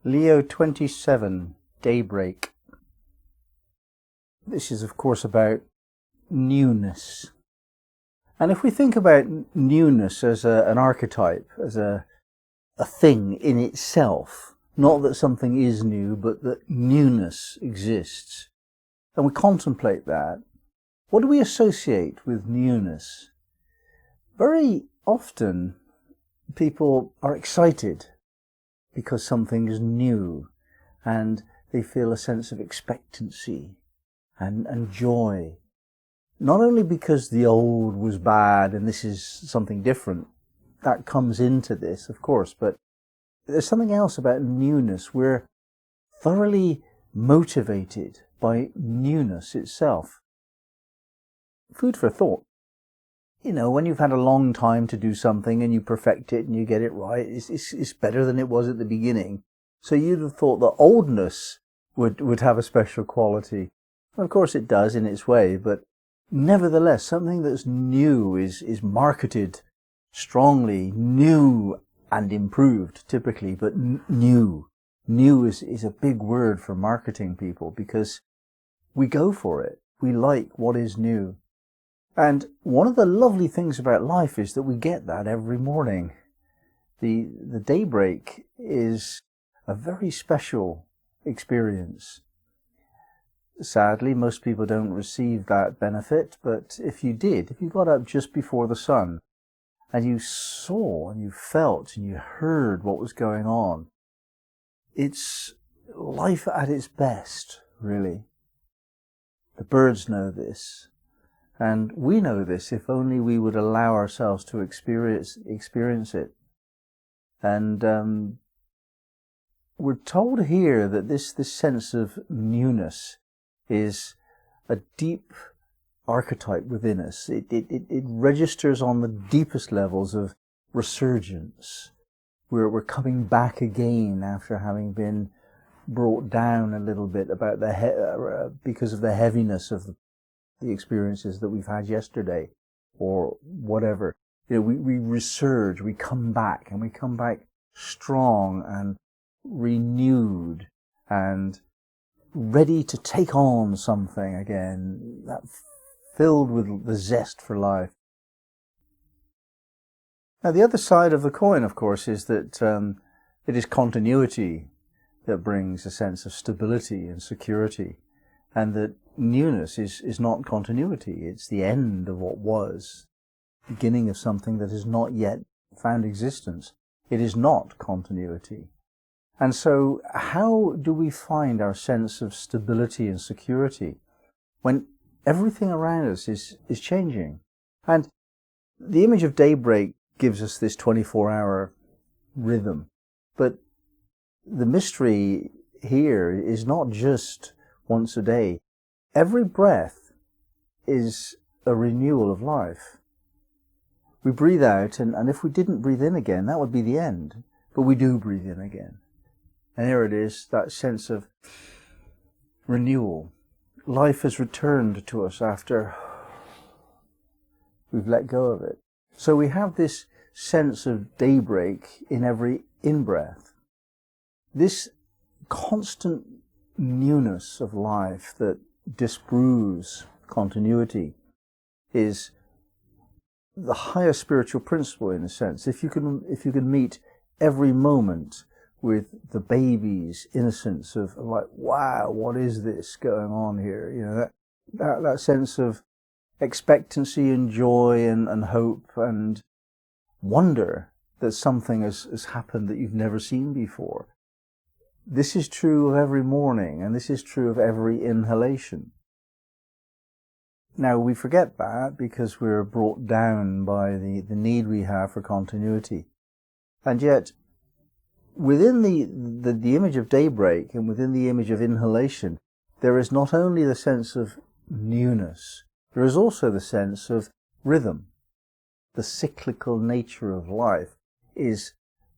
Leo 27, Daybreak. This is, of course, about newness. And if we think about newness as an archetype, as a thing in itself, not that something is new, but that newness exists, and we contemplate that, what do we associate with newness? Very often, people are excited because something is new, and they feel a sense of expectancy and joy. Not only because the old was bad and this is something different, that comes into this, of course, but there's something else about newness. We're thoroughly motivated by newness itself. Food for thought. You know, when you've had a long time to do something and you perfect it and you get it right, it's better than it was at the beginning. So you'd have thought that oldness would have a special quality. Of course it does in its way, but nevertheless, something that's new is marketed strongly, new and improved typically, but new. New is a big word for marketing people because we go for it. We like what is new. And one of the lovely things about life is that we get that every morning. The daybreak is a very special experience. Sadly, most people don't receive that benefit, but if you did, if you got up just before the sun and you saw and you felt and you heard what was going on, it's life at its best, really. The birds know this. And we know this if only we would allow ourselves to experience it. And we're told here that this sense of newness is a deep archetype within us. It registers on the deepest levels of resurgence. We're coming back again after having been brought down a little bit about because of the heaviness of the experiences that we've had yesterday or whatever. You know, we resurge, we come back, and we come back strong and renewed and ready to take on something again, that filled with the zest for life. Now, the other side of the coin, of course, is that it is continuity that brings a sense of stability and security, and that newness is not continuity. It's the end of what was, beginning of something that has not yet found existence. It is not continuity. And so how do we find our sense of stability and security when everything around us is changing? And the image of daybreak gives us this 24-hour rhythm. But the mystery here is not just once a day. Every breath is a renewal of life. We breathe out, and if we didn't breathe in again, that would be the end. But we do breathe in again. And here it is, that sense of renewal. Life has returned to us after we've let go of it. So we have this sense of daybreak in every in-breath. This constant newness of life that disproves continuity is the higher spiritual principle, in a sense. If you can meet every moment with the baby's innocence of like, wow, what is this going on here? You know, that sense of expectancy and joy and hope and wonder that something has happened that you've never seen before. This is true of every morning, and this is true of every inhalation. Now, we forget that because we're brought down by the need we have for continuity. And yet, within the image of daybreak and within the image of inhalation, there is not only the sense of newness, there is also the sense of rhythm. The cyclical nature of life is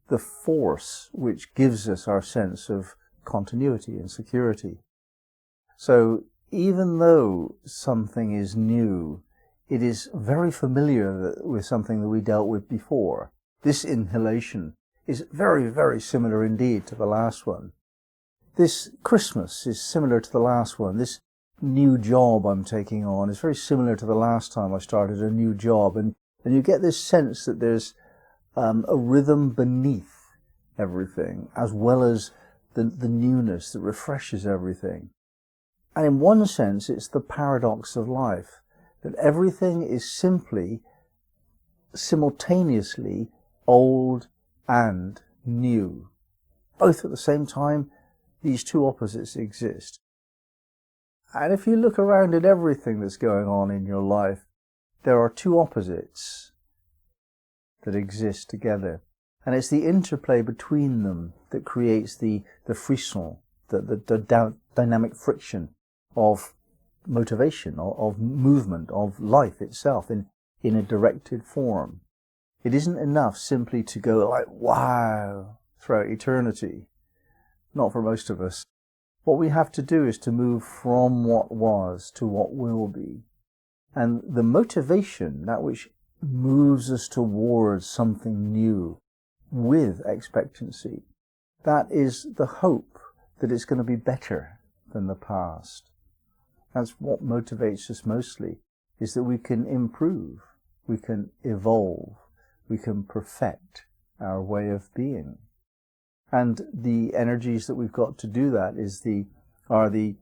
the force which gives us our sense of continuity and security. So even though something is new, it is very familiar with something that we dealt with before. This inhalation is very, very similar indeed to the last one. This Christmas is similar to the last one. This new job I'm taking on is very similar to the last time I started a new job. And you get this sense that there's a rhythm beneath everything, as well as the newness that refreshes everything. And in one sense, it's the paradox of life, that everything is simply, simultaneously, old and new. Both at the same time, these two opposites exist. And if you look around at everything that's going on in your life, there are two opposites that exist together. And it's the interplay between them that creates the frisson, the dynamic friction of motivation, of movement, of life itself in a directed form. It isn't enough simply to go like, wow, throughout eternity. Not for most of us. What we have to do is to move from what was to what will be. And the motivation, that which moves us towards something new with expectancy, that is the hope that it's going to be better than the past. That's what motivates us mostly, is that we can improve, we can evolve, we can perfect our way of being. And the energies that we've got to do that are the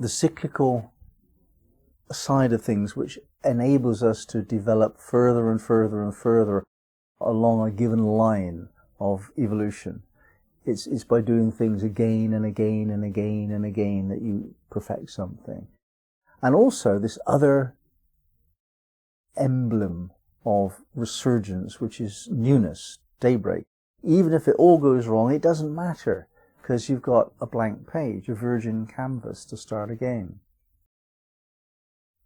cyclical side of things, which enables us to develop further and further and further along a given line of evolution. It's by doing things again and again and again and again that you perfect something. And also this other emblem of resurgence, which is newness, daybreak. Even if it all goes wrong, it doesn't matter, because you've got a blank page, a virgin canvas to start again.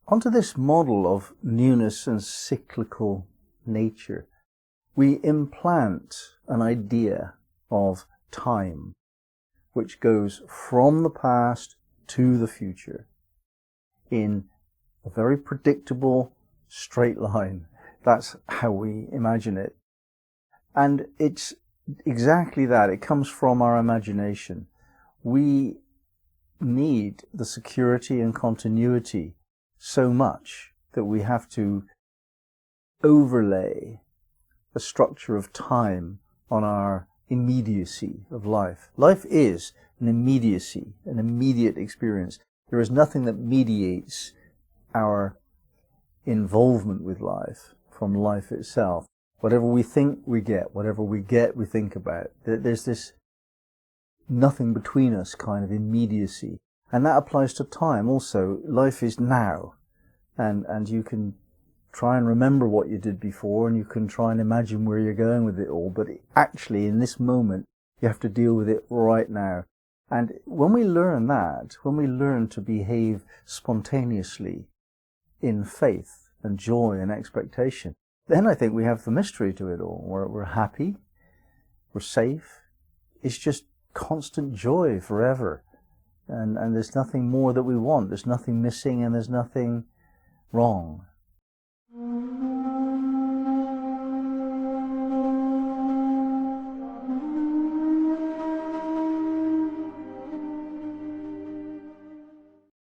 Onto this model of newness and cyclical nature, we implant an idea of time, which goes from the past to the future in a very predictable straight line. That's how we imagine it. And it's exactly that. It comes from our imagination. We need the security and continuity so much that we have to overlay a structure of time on our immediacy of life. Life is an immediacy, an immediate experience. There is nothing that mediates our involvement with life from life itself. Whatever we think, we get. Whatever we get, we think about. There's this nothing between us kind of immediacy. And that applies to time also. Life is now. And you can try and remember what you did before, and you can try and imagine where you're going with it all. But actually, in this moment, you have to deal with it right now. And when we learn that, when we learn to behave spontaneously in faith and joy and expectation, then I think we have the mystery to it all. We're happy, we're safe. It's just constant joy forever. And there's nothing more that we want. There's nothing missing and there's nothing wrong.